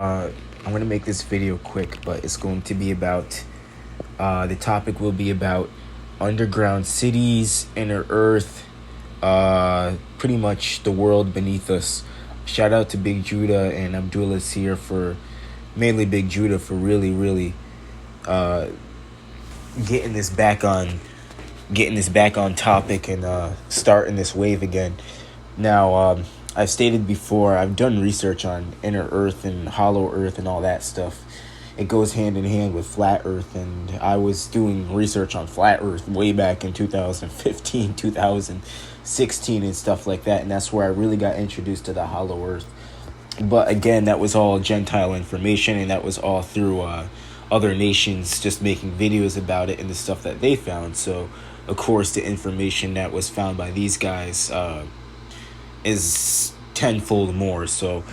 I'm going to make this video quick, but it's going to be about, the topic will be about underground cities, inner earth, pretty much the world beneath us. Shout out to Big Judah and Abdullah here for, mainly Big Judah for really, uh, getting this back on, topic and, starting this wave again. Now, I've stated before, I've done research on inner Earth and hollow Earth and all that stuff. It goes hand in hand with flat Earth, and I was doing research on flat Earth way back in 2015, 2016, and stuff like that, and that's where I really got introduced to the hollow Earth. But again, that was all Gentile information, and that was all through other nations just making videos about it and the stuff that they found. So, of course, the information that was found by these guys is tenfold more. So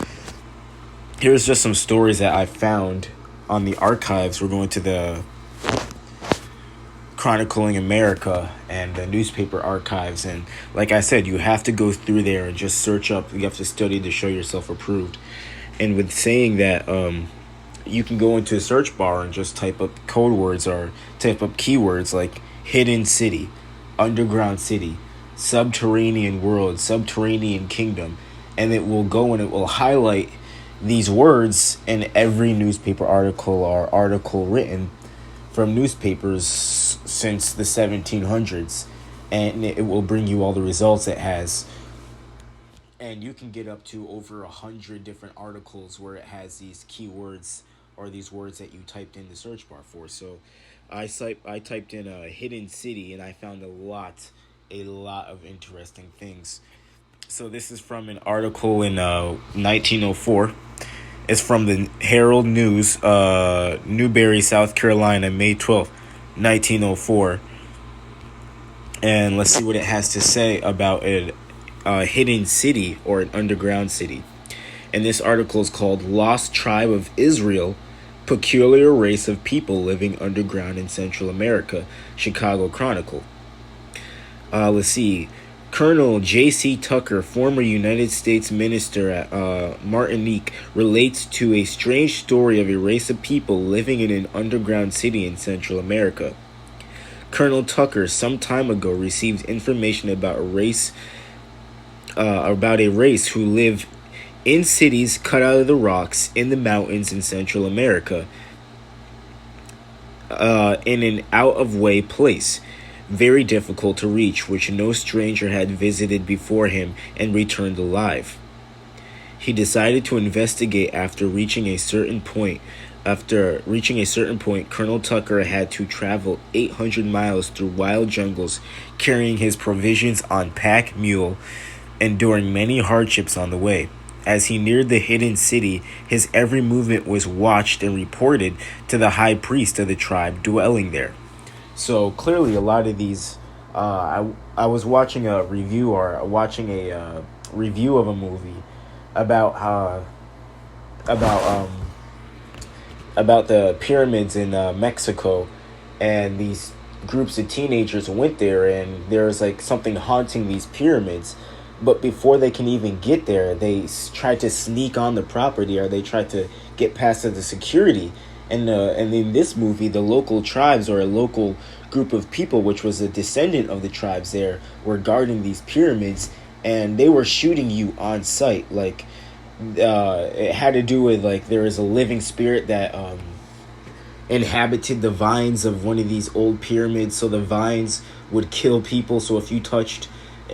here's just some stories that I found on the archives. We're going to the Chronicling America and the newspaper archives, and like I said, you have to go through there and just search up. You have to study to show yourself approved. And with saying that, you can go into a search bar and just type up code words or type up keywords like hidden city, underground city, subterranean world, subterranean kingdom, and it will go and it will highlight these words in every newspaper article or article written from newspapers since the 1700s, and it will bring you all the results it has. And you can get up to over 100 different articles where it has these keywords or these words that you typed in the search bar for. So I typed in a hidden city, and I found a lot of interesting things. So this is from an article in 1904. It's from the Herald News, Newberry, South Carolina, May 12th, 1904. And let's see what it has to say about a hidden city or an underground city. And this article is called Lost Tribe of Israel, Peculiar Race of People Living Underground in Central America, Chicago Chronicle. Let's see. Colonel J.C. Tucker, former United States minister at Martinique, relates to a strange story of a race of people living in an underground city in Central America. Colonel Tucker, some time ago, received information about a race who live in cities cut out of the rocks in the mountains in Central America, in an out-of-way place, very difficult to reach, which no stranger had visited before him and returned alive. He decided to investigate after reaching a certain point. Colonel Tucker had to travel 800 miles through wild jungles, carrying his provisions on pack mule, enduring many hardships on the way. As he neared the hidden city, his every movement was watched and reported to the high priest of the tribe dwelling there. So clearly, a lot of these, I was watching a review of a movie about about the pyramids in Mexico, and these groups of teenagers went there, and there's like something haunting these pyramids. But before they can even get there, they try to sneak on the property, or they try to get past the security. And in this movie, the local tribes, or a local group of people, which was a descendant of the tribes there, were guarding these pyramids, and they were shooting you on sight. Like, it had to do with, like, there is a living spirit that inhabited the vines of one of these old pyramids, so the vines would kill people. So if you touched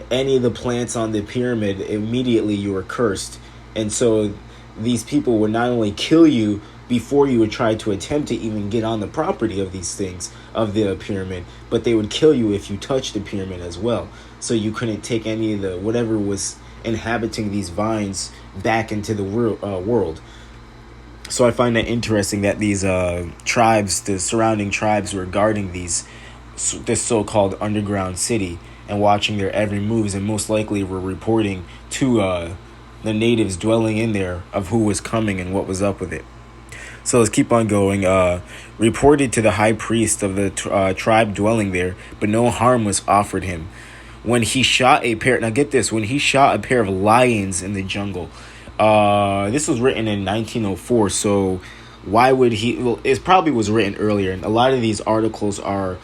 any of the plants on the pyramid, immediately you were cursed. And so these people would not only kill you before you would try to attempt to even get on the property of these things, of the pyramid, but they would kill you if you touched the pyramid as well. So you couldn't take any of the whatever was inhabiting these vines back into the world. So I find that interesting that these tribes, the surrounding tribes, were guarding this so-called underground city and watching their every moves, and most likely were reporting to the natives dwelling in there of who was coming and what was up with it. So let's keep on going. Reported to the high priest of the tribe dwelling there, but no harm was offered him. When he shot a pair of lions in the jungle, This was written in 1904, so why would he? Well, it probably was written earlier, and a lot of these articles are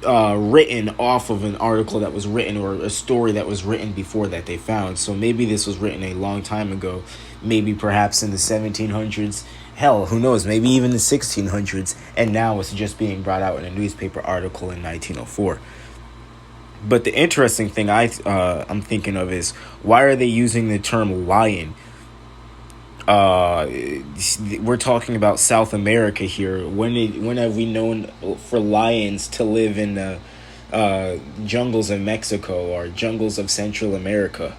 written off of an article that was written or a story that was written before that they found. So maybe this was written a long time ago, maybe perhaps in the 1700s. Hell, who knows? Maybe even the 1600s, and now it's just being brought out in a newspaper article in 1904. But the interesting thing I'm thinking of is, why are they using the term lion? We're talking about South America here. When have we known for lions to live in the jungles of Mexico or jungles of Central America?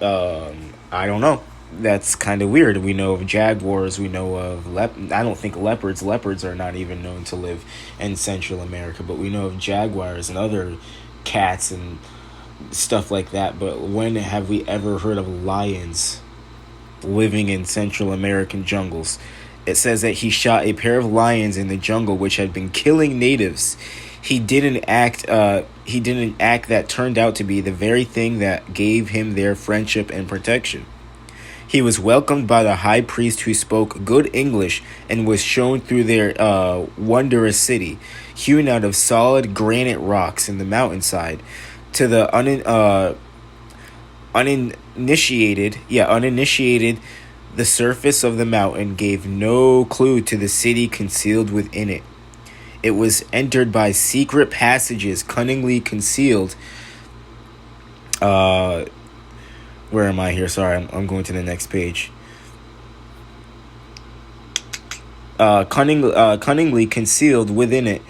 I don't know. That's kind of weird. We know of jaguars. We know of I don't think leopards. Leopards are not even known to live in Central America, but we know of jaguars and other cats and stuff like that. But when have we ever heard of lions living in Central American jungles? It says that he shot a pair of lions in the jungle which had been killing natives. He didn't act that turned out to be the very thing that gave him their friendship and protection. He was welcomed by the high priest, who spoke good English, and was shown through their wondrous city, hewn out of solid granite rocks in the mountainside. To the uninitiated, the surface of the mountain gave no clue to the city concealed within it. It was entered by secret passages cunningly concealed. Where am I here? Sorry, I'm going to the next page. Cunningly concealed within it,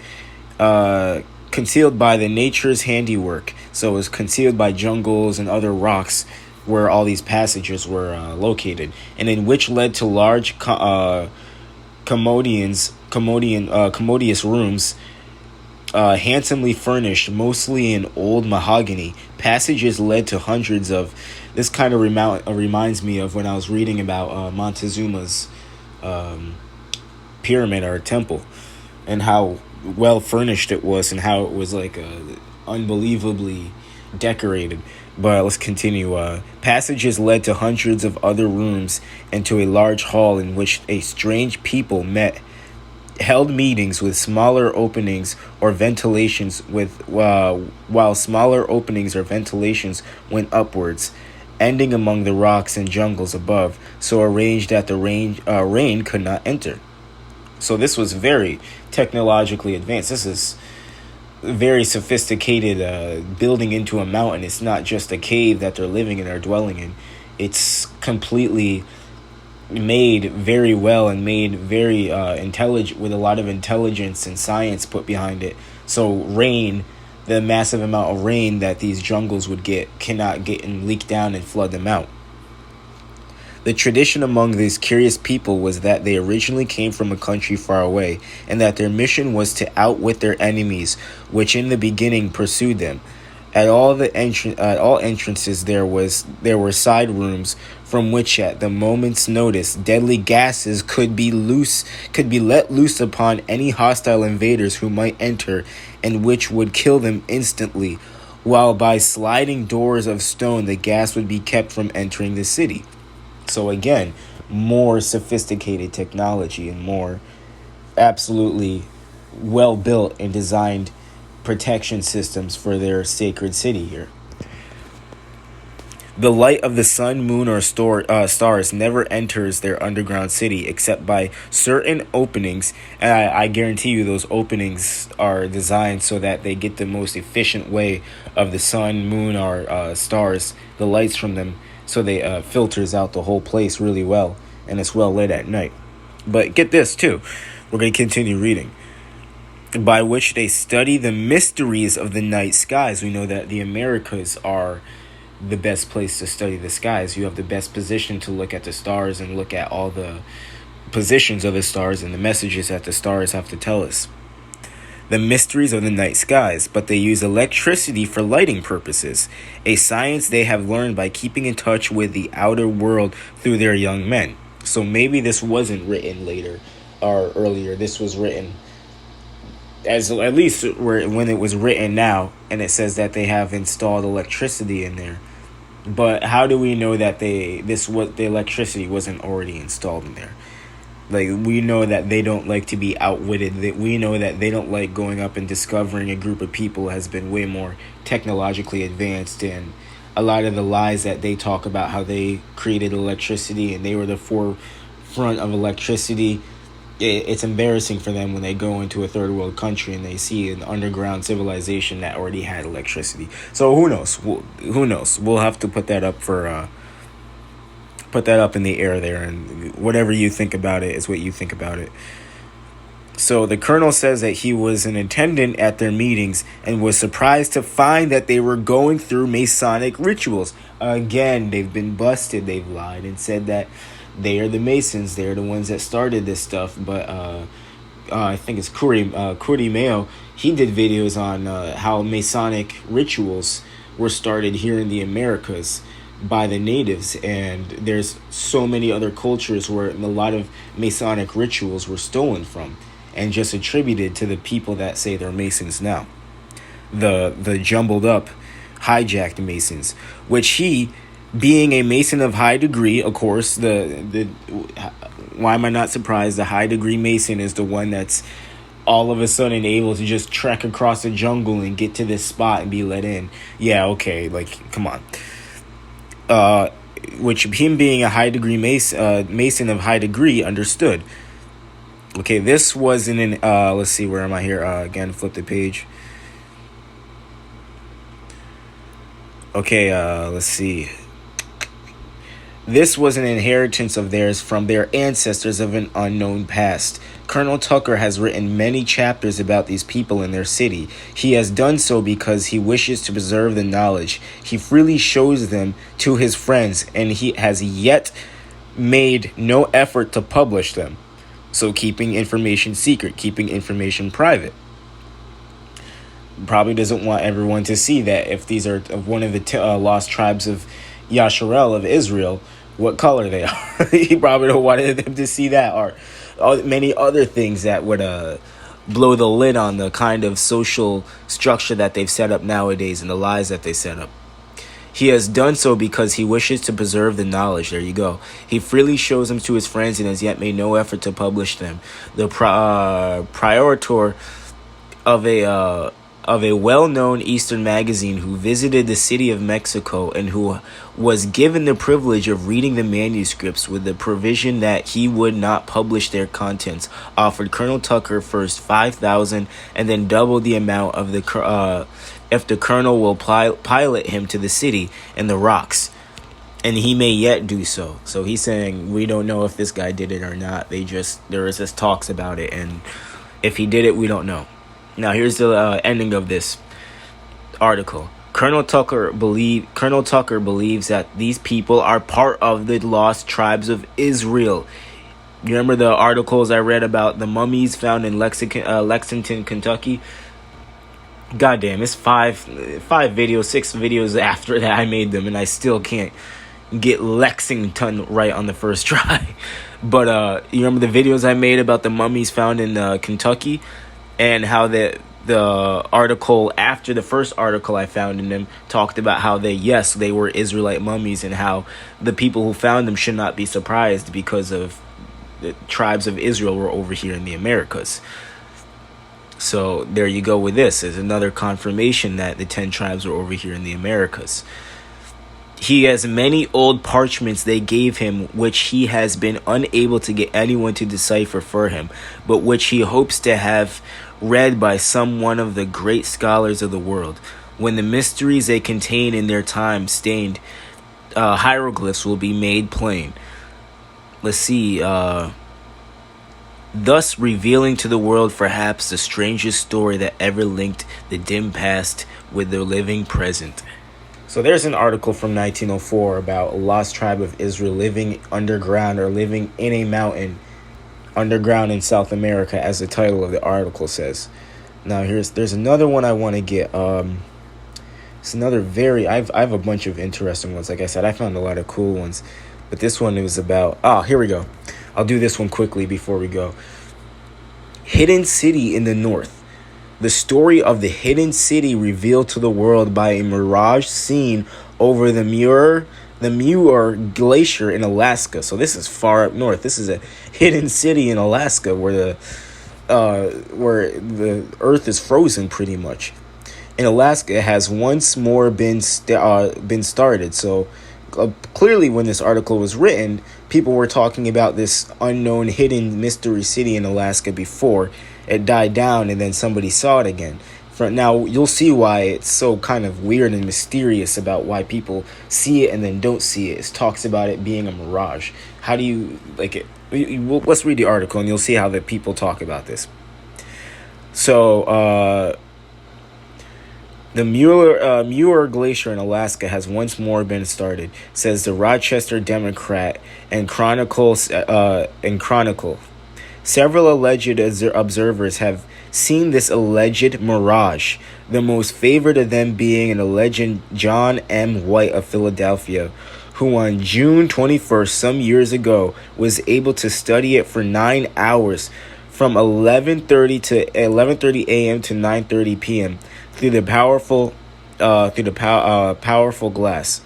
concealed by the nature's handiwork. So it was concealed by jungles and other rocks where all these passages were located, and in which led to large commodious rooms, handsomely furnished, mostly in old mahogany. Passages led to hundreds of. This kind of reminds me of when I was reading about Montezuma's pyramid or temple, and how well furnished it was, and how it was like unbelievably decorated. But let's continue. Passages led to hundreds of other rooms and to a large hall in which a strange people held meetings with smaller openings or ventilations while smaller openings or ventilations went upwards, ending among the rocks and jungles above, so arranged that the rain could not enter. So this was very technologically advanced. This is very sophisticated building into a mountain. It's not just a cave that they're living in or dwelling in. It's completely made very well and made very intelligent, with a lot of intelligence and science put behind it. So rain, the massive amount of rain that these jungles would get, cannot get and leak down and flood them out. The tradition among these curious people was that they originally came from a country far away, and that their mission was to outwit their enemies, which in the beginning pursued them. At all entrances there were side rooms, from which at the moment's notice deadly gases could be let loose upon any hostile invaders who might enter, and which would kill them instantly, while by sliding doors of stone the gas would be kept from entering the city. So again, more sophisticated technology and more absolutely well built and designed protection systems for their sacred city here. The light of the sun, moon, or stars never enters their underground city except by certain openings. And I guarantee you those openings are designed so that they get the most efficient way of the sun, moon, or stars, the lights from them, so they filters out the whole place really well, and it's well lit at night. But get this too. We're going to continue reading. By which they study the mysteries of the night skies. We know that the Americas are the best place to study the skies. You have the best position to look at the stars and look at all the positions of the stars and the messages that the stars have to tell us. The mysteries of the night skies, but they use electricity for lighting purposes, a science they have learned by keeping in touch with the outer world through their young men. So maybe this wasn't written later or earlier. This was written as at least when it was written now, and it says that they have installed electricity in there. But how do we know that the electricity wasn't already installed in there? Like, we know that they don't like to be outwitted. That we know that they don't like going up and discovering a group of people has been way more technologically advanced, and a lot of the lies that they talk about how they created electricity and they were the forefront of electricity. It's embarrassing for them when they go into a third world country and they see an underground civilization that already had electricity. So who knows? Who knows? We'll have to put that up in the air there, and whatever you think about it is what you think about it. So the colonel says that he was an attendant at their meetings and was surprised to find that they were going through Masonic rituals. Again, they've been busted. They've lied and said that they are the Masons. They're the ones that started this stuff. But I think it's Curry Mayo. He did videos on how Masonic rituals were started here in the Americas by the natives, and there's so many other cultures where a lot of Masonic rituals were stolen from and just attributed to the people that say they're Masons now. The jumbled up, hijacked Masons, which he, being a Mason of high degree, of course, why am I not surprised? The high degree Mason is the one that's all of a sudden able to just trek across the jungle and get to this spot and be let in. Yeah, okay, like, come on. Which him being a high degree Mason of high degree understood. Okay, this was in an let's see, where am I here? Again, flip the page. Okay, let's see. This was an inheritance of theirs from their ancestors of an unknown past. Colonel Tucker has written many chapters about these people in their city. He has done so because he wishes to preserve the knowledge. He freely shows them to his friends, and he has yet made no effort to publish them. So keeping information secret, keeping information private. Probably doesn't want everyone to see that if these are one of the lost tribes of Yasharel of Israel, what color they are. He probably don't want them to see that, or many other things that would blow the lid on the kind of social structure that they've set up nowadays and the lies that they set up. He has done so because he wishes to preserve the knowledge. There you go. He freely shows them to his friends and has yet made no effort to publish them. The proprietor of a well-known Eastern magazine who visited the city of Mexico and who was given the privilege of reading the manuscripts with the provision that he would not publish their contents, offered Colonel Tucker first $5,000 and then double the amount of if the colonel will pilot him to the city and the rocks, and he may yet do so. So he's saying we don't know if this guy did it or not. There is just talks about it, and if he did it, we don't know. Now here's the ending of this article. Colonel Tucker believes that these people are part of the lost tribes of Israel. You remember the articles I read about the mummies found in Lexington, Kentucky? Goddamn, it's 6 videos after that I made them, and I still can't get Lexington right on the first try. But you remember the videos I made about the mummies found in Kentucky, and how the article after the first article I found in them talked about how they were Israelite mummies, and how the people who found them should not be surprised because of the tribes of Israel were over here in the Americas. So there you go with this. There's another confirmation that the 10 tribes were over here in the Americas. He has many old parchments they gave him, which he has been unable to get anyone to decipher for him, but which he hopes to have read by some one of the great scholars of the world. When the mysteries they contain in their time stained hieroglyphs will be made plain. Let's see. Thus revealing to the world perhaps the strangest story that ever linked the dim past with the living present. So there's an article from 1904 about a lost tribe of Israel living underground, or living in a mountain underground in South America, as the title of the article says. Now there's another one I want to get. It's another I have a bunch of interesting ones. Like I said, I found a lot of cool ones, but this one was about, here we go. I'll do this one quickly before we go. Hidden city in the north. The story of the hidden city revealed to the world by a mirage seen over the Muir Glacier in Alaska. So this is far up north. This is a hidden city in Alaska where the Earth is frozen pretty much. In Alaska, it has once more been started. So clearly, when this article was written, people were talking about this unknown hidden mystery city in Alaska before it died down, and then somebody saw it again. Now, you'll see why it's so kind of weird and mysterious about why people see it and then don't see it. It talks about it being a mirage. How do you like it? Let's read the article and you'll see how the people talk about this. So, the Muir Glacier in Alaska has once more been started, says the Rochester Democrat and Chronicle. Several alleged observers have seen this alleged mirage, the most favored of them being an alleged John M. White of Philadelphia, who on June 21st, some years ago, was able to study it for 9 hours from 11:30 a.m. to 9:30 p.m. through a powerful glass.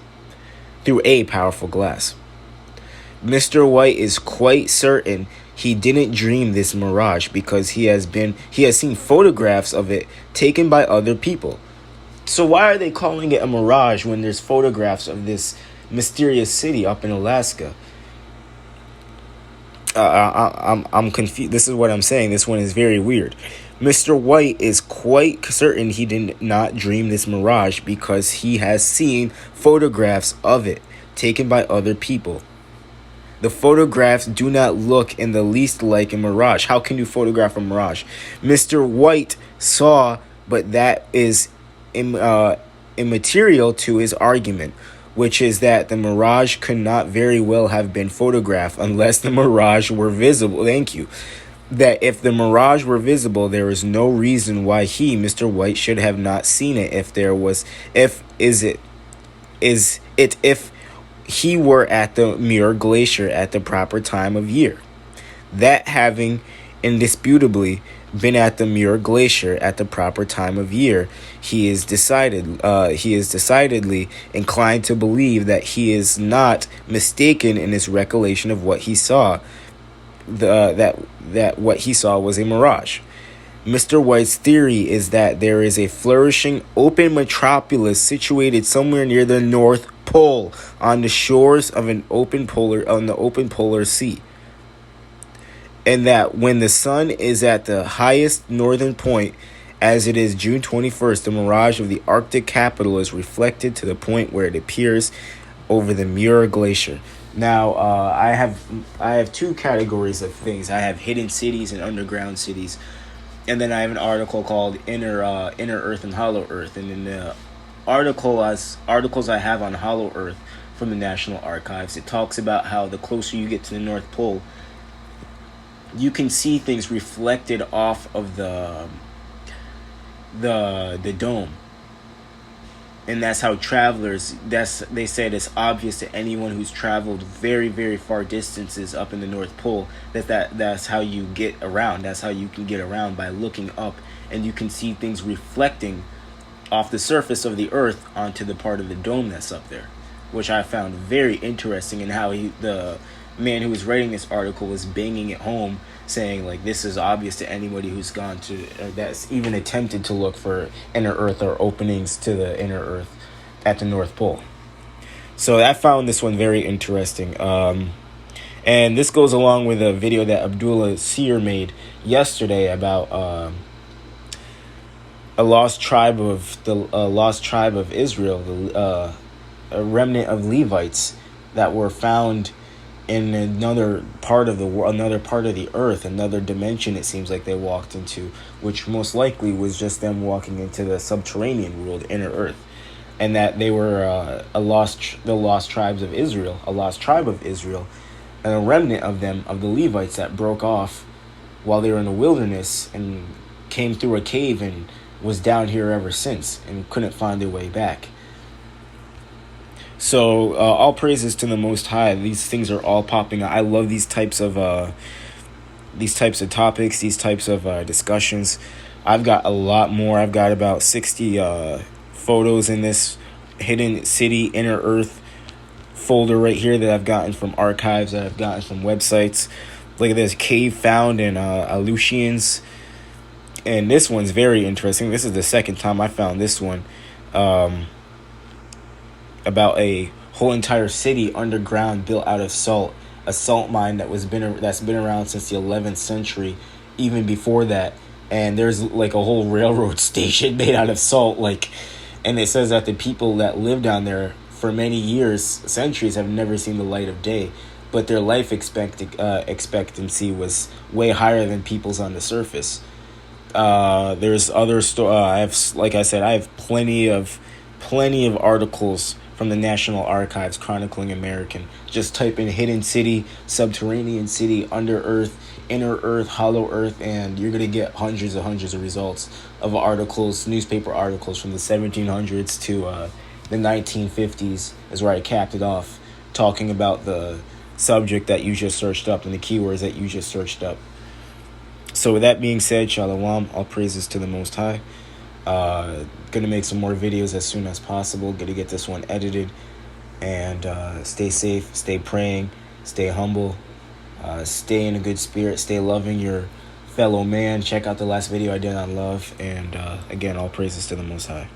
Mr. White is quite certain he didn't dream this mirage because he has seen photographs of it taken by other people. So why are they calling it a mirage when there's photographs of this mysterious city up in Alaska? I'm confused. This is what I'm saying. This one is very weird. Mr. White is quite certain he did not dream this mirage because he has seen photographs of it taken by other people. The photographs do not look in the least like a mirage. How can you photograph a mirage? Mr. White saw, but that is immaterial to his argument, which is that the mirage could not very well have been photographed unless the mirage were visible. Thank you. That if the mirage were visible, there is no reason why he, Mr. White, should have not seen it if he were at the Muir Glacier at the proper time of year. That having indisputably been at the Muir Glacier at the proper time of year, he is decidedly inclined to believe that he is not mistaken in his recollection of what he saw. That what he saw was a mirage. Mr. White's theory is that there is a flourishing open metropolis situated somewhere near the North Pole on the shores of the open polar sea, and that when the sun is at the highest northern point, as it is June 21st, the mirage of the Arctic capital is reflected to the point where it appears over the Muir Glacier. Now, I have two categories of things. I have hidden cities and underground cities, and then I have an article called Inner Earth and Hollow Earth. And in the articles I have on Hollow Earth from the National Archives, it talks about how the closer you get to the North Pole, you can see things reflected off of the dome. And that's how travelers, they said it's obvious to anyone who's traveled very, very far distances up in the North Pole that's how you get around. That's how you can get around, by looking up, and you can see things reflecting off the surface of the Earth onto the part of the dome that's up there, which I found very interesting, and how the man who was writing this article was banging it home, saying like this is obvious to anybody who's gone to that's even attempted to look for inner Earth or openings to the inner Earth at the North Pole. So I found this one very interesting, and this goes along with a video that Abdullah Seer made yesterday about a lost tribe of Israel, a remnant of Levites that were found in another part of the earth, another dimension. It seems like they walked into, which most likely was just them walking into the subterranean world, inner Earth, and that they were the lost tribe of Israel, and a remnant of them, of the Levites, that broke off while they were in the wilderness and came through a cave and was down here ever since and couldn't find their way back. So all praises to the Most High. These things are all popping up. I love these types of topics, these types of discussions. I've got a lot more. I've got about 60 photos in this hidden city inner earth folder right here that I've gotten from archives, that I've gotten from websites. Look at this cave found in Aleutians, and this one's very interesting. This is the second time I found this one, about a whole entire city underground built out of salt, a salt mine that's been around since the 11th century, even before that. And there's like a whole railroad station made out of salt, like, and it says that the people that live down there for many years, centuries, have never seen the light of day, but their life expectancy was way higher than people's on the surface. There's other I have, like I said, I have plenty of articles from the National Archives chronicling American. Just type in hidden city, subterranean city, under earth, inner earth, hollow earth, and you're gonna get hundreds of results of articles, newspaper articles from the 1700s to the 1950s is where I capped it off, talking about the subject that you just searched up and the keywords that you just searched up. So with that being said, Shalom, all praises to the Most High. Gonna make some more videos as soon as possible. Gonna get this one edited. And stay safe, stay praying, stay humble, stay in a good spirit, stay loving your fellow man. Check out the last video I did on love. And again, all praises to the Most High.